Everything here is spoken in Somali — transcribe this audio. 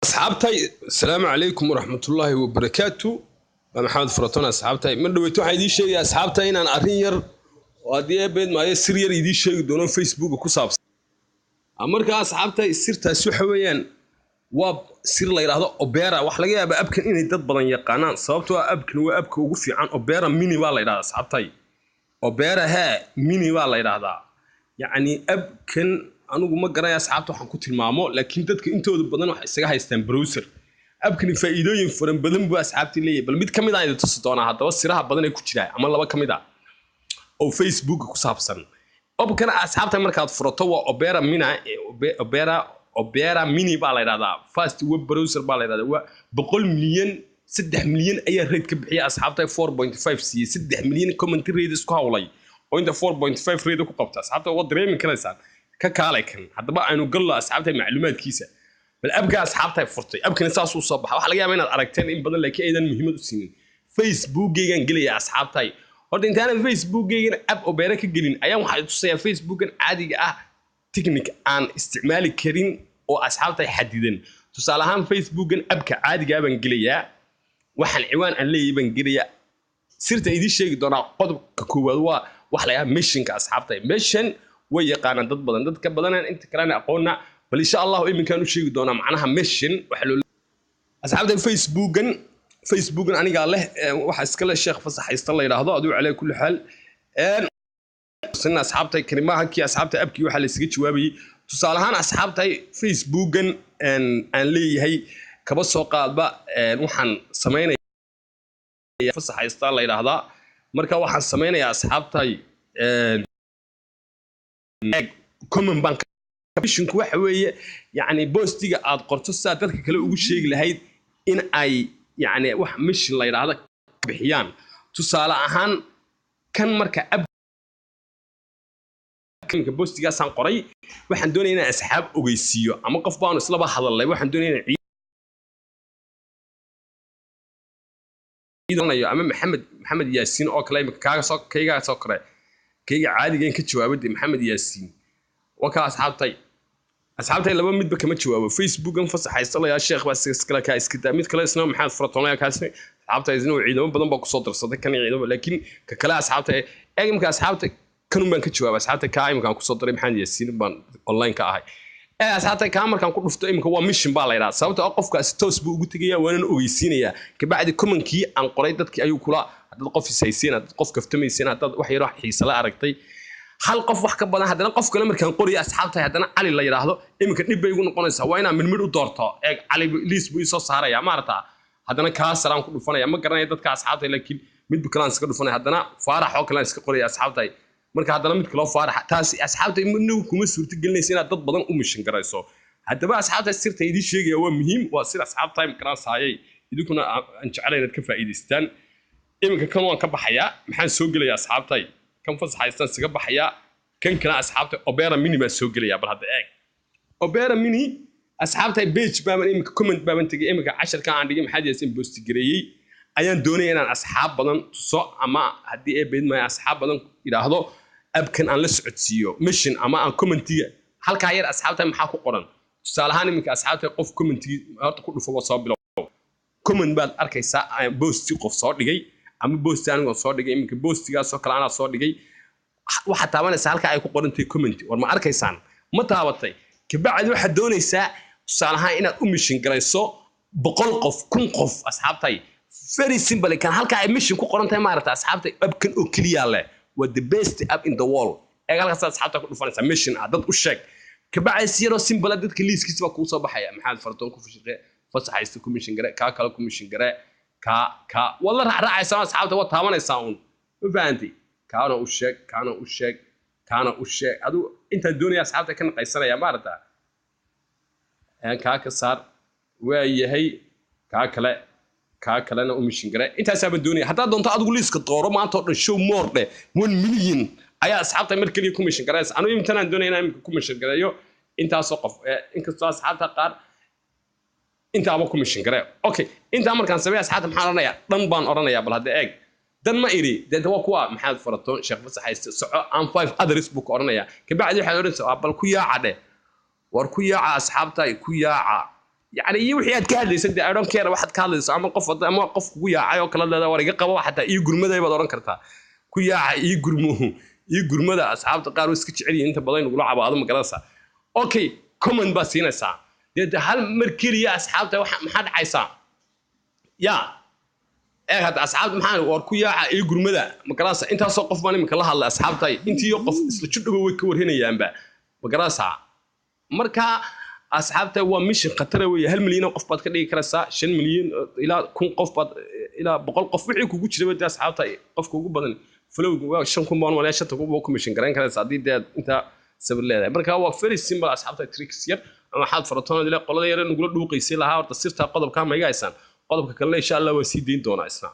أصحابتي السلام عليكم ورحمة الله وبركاته. أنا محمد فرطون. أصحابتي من دويتو حيدي شيء يا أصحابتي إن أنا أرينير وأدي بيد ما يسير يدي شيء دون فيسبوك وكسابس. أمريكا أصحابتي السير تاسو حويان واب سير لا يراهدو أوبرا wax laga yaabo abkan inay dad badan yaqaanaan sababtoo ah abkan waa abka ugu fiican Opera Mini waa la yiraahdaa asxaabtay Opera Mini waa la yiraahdaa yani abkan anigu ma garanay asxaabta waxaan ku tilmaamo laakiin dadka intooda badan wax isaga haystaan browser abkan faa'iidooyin furan badan buu asxaabti leeyahay bal mid kamid ah ay tusi doonaa hadaba siraha badan ay ku jiraan ama laba kamid ah oo Facebook ku saabsan abkan asxaabta markaad furato waa Opera Mini Opera Mini baa la yiraahdaa fast web browser baa la yiraahdaa waa 100 milyan 3 milyan ayaa rate ka bixiya asxaabta 4.5 si 3 milyan comment rate isku hawlay oo inta 4.5 rate ku qabta asxaabta waa dareemi karaysaan ka kaalay kan hadaba aynu galno asxaabta macluumaadkiisa bal abka asxaabta furtay abkan saas uu soo baxay waxa laga yaabaa inaad aragteen in badan laakiin aydan muhiimad u siinin Facebook-gaygan galaya asxaabtay horta intaan Facebook-gaygan app Opera ka galin ayaan waxa tusayaa Facebook-gan caadiga ah technique aan isticmaali karin oo asxaabta xadidan tusaale ahaan Facebook-gan abka caadiga ah baan galayaa waxaan ciwaan aan leeyahay baan galayaa sirta idin sheegi doonaa qodobka koowaad waa wax la yiraahdo mission-ka asxaabta mission way yaqaanaan dad badan dadka badanaan inta kalena aqoonna bal insha Allah iminkaan u sheegi doonaa macnaha mission waxa loo asxaabta Facebook-gan aniga leh waxa iska leh sheekh fasax haysta la yiraahdo aduu calay kulli xaal سنة أصحابتي كلمة هكي أصحابتي أبكي وحال يسقط جوابي تصالحان أصحابتي فيسبوكن أن لي هي كبص وقال بقى وحن سمينا فصح يستطيع الله هذا مركا وحن سمينا يا أصحابتي كومن بانك بيشن كوحوية يعني بوستيجا عاد قرطس ساترك كله وش شيء لهيد إن أي يعني وح مش الله هذا بحيان تصالحان كان مركا أب كان بوستيجا سان قري waxaan doonayaa inaan asxaab ogeysiiyo ama qof baan isla ba hadalay waxaan doonayaa inaan ama maxamed yaasiin oo kale kaaga soo kare kayga caadiga in ka jawaabay maxamed yaasiin waa ka asxaabtay laba midba kama jawaabo Facebook-gan fasaxaysta la yaa sheekh baa iskala ka iska daa mid kale isna maxamed furatoonaya kaasay asxaabtay isna ciidamo badan baa ku soo darsaday kan ciidamo laakiin ka kale asxaabtay eegmka asxaabtay كانوا من كتشواب أصحابتي كايم كان كسر محمد ياسين بان أونلاين كاهاي أصحابتي كامر كان كل فطور إمك هو مش مبالغ رأس سويت أوقف كاستوس بوجود تجيه وأنا أويسينيا كبعد كمن كي عن قريتك كي أيو كلا هتوقف في سيسين هتوقف كفتمي سين هتوقف يروح يسلا أركتي هل قف وحكي بدنا هذا قف كلام كان قري أصحابتي هذا علي الله يراهله إمك نبي يقولون قناة وين من مدو دارتا علي ليس بيصير سهرة يا مارتا هذا كاس سلام كل فنا يا ما قرنا يدك أصحابتي لكن مد بكلام سكر فنا هذا فارح وكلام سكر قري أصحابتي marka hadana mid kale oo faarax taas asxaabta inuu kuma suurta gelinaysa inaad dad badan u mishin garayso hadaba asxaabta sirta idin sheegaya waa muhiim waa sida asxaab time class hayay idinkuna aan jecelahay inaad ka faa'iideystaan iminka kan waan ka baxayaa maxaan soo gelayaa asxaabtay kan fasaxaystaan siga baxayaa kan kale asxaabta Opera Mini ma soo gelayaa bal hadda eeg Opera Mini asxaabtay page baaban iminka comment baaban tagay iminka 10 ka aan dhigay maxaad yeesan post gareeyay ayaan doonayaa inaan asxaab badan tuso ama hadii ay beed ma asxaab badan yiraahdo abkan aan la socodsiiyo mission ama aan commentiga halka yar asxaabta maxaa ku qoran tusaale ahaan iminka asxaabta qof commentiga horta ku dhufo soo bilow comment baad arkaysaa posti qof soo dhigay ama posti aniga soo dhigay iminka postigaas oo kale ana soo dhigay waxa taabanaysa halka ay ku qorantay comment war ma arkaysaan ma taabatay kabacdi waxa doonaysaa tusaale ahaan inaad u mission galayso 100 qof 1000 qof asxaabtay very simple kan halka ay mission ku qorantay ma aragtaa asxaabtay abkan oo kaliya leh with the best app in the world eegalka asxaabta ku dhufanaysa mission dad u sheeg kabacdi siro simple dadka liiskiisa ku soo baxaya maxaad fartoon ku fashilay fasaxaysta ku mission gare ka kala ku mission gare ka wala raacaysa asxaabta waa taabanaysa uun u fahanti kaana u sheeg adu inta doonaya asxaabta kan qaysanaya ma aragtaa ka saar waa yahay ka kalena u mission gare intaas aaba doonaya hadaa doonto adigu liiska dooro maanta oo dhan show more 1 million ayaa asxaabta markii ku mission gareys anu intaan doonaya inaan ku mission gareeyo intaas oo qof inkastoo asxaabta qaar inta aba ku mission gare okay inta markaan sameeyo asxaabta maxaan oranayaa dhan baan oranayaa bal hadda eeg dan ma iri dad waa kuwa maxaad farato sheekh fasaxaysta soco aan 5 others book oranayaa kabacdi waxa oranaysaa bal ku yaaca war ku yaaca asxaabta ku yaaca يعني iyo wixii aad ka hadlaysan I don't care waxaad ka hadlayso ama qof wada ama qof kugu yaacay oo kala leedahay war iga qabo xataa iyo gurmaday baad oran kartaa ku yaaca iyo gurmuhu iyo gurmada asxaabta qaar oo iska jecel yihiin inta badan ugu cabaado ma garanaysa okay comment ba siinaysaa dad hal mar kaliya asxaabta waxa maxaa dhacaysa ya hada asxaabta maxaa war ku yaaca iyo gurmada ma garanaysa inta soo qof baan imika la hadlay asxaabta intii qof isla jidhaba way ka warhinayaanba ma garanaysa marka asxaabta waa mission khatar weey 1 milyan qof baad ka dhigi karaysaa 5 milyan ilaa 1000 qof baad ilaa 100 qof wixii kugu jira asxaabta qofka ugu badan flowga waa 5,000 baan walaasha ta kugu commission garan karaysaa hadii dad inta sabir leedahay marka waa very simple asxaabta tricks yar ama xad faratoon ilaa qolada yar nugula dhuuqaysay lahaa horta sirta qodobka ma iga haysan qodobka kale insha Allah waa sii deyn doonaa isna